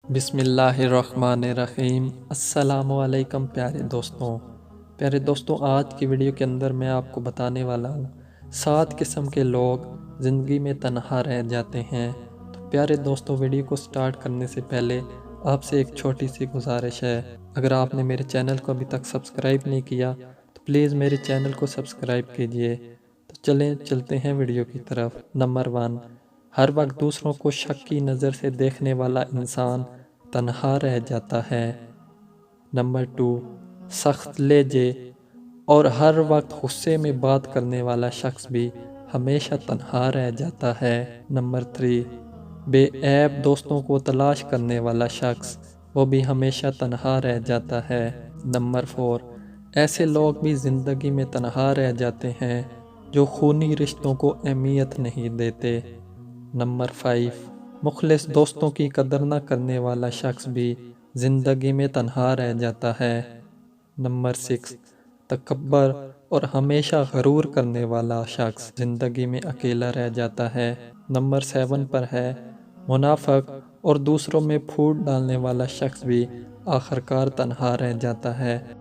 बिस्मिल्लाहिर्रहमानिर्रहीम। अस्सलाम वालेकुम प्यारे दोस्तों, आज की वीडियो के अंदर मैं आपको बताने वाला हूँ 7 किस्म के लोग ज़िंदगी में तन्हा रह जाते हैं। तो प्यारे दोस्तों, वीडियो को स्टार्ट करने से पहले आपसे एक छोटी सी गुजारिश है। अगर आपने मेरे चैनल को अभी तक सब्सक्राइब नहीं किया तो प्लीज़ मेरे चैनल को सब्सक्राइब कीजिए। तो चलते हैं वीडियो की तरफ। नंबर 1, हर वक्त दूसरों को शक की नज़र से देखने वाला इंसान तन्हा रह जाता है। नंबर 2, सख्त लहजे और हर वक्त गुस्से में बात करने वाला शख्स भी हमेशा तन्हा रह जाता है। नंबर 3, बेऐब दोस्तों को तलाश करने वाला शख्स, वो भी हमेशा तन्हा रह जाता है। नंबर 4, ऐसे लोग भी ज़िंदगी में तन्हा रह जाते हैं जो खूनी रिश्तों को अहमियत नहीं देते। नंबर 5, मुखलिस दोस्तों की कदर न करने वाला शख्स भी ज़िंदगी में तन्हा रह जाता है। नंबर 6, तकब्बर और हमेशा गरूर करने वाला शख्स ज़िंदगी में अकेला रह जाता है। नंबर 7 पर है मुनाफिक और दूसरों में फूट डालने वाला शख्स भी आखिरकार तन्हा रह जाता है।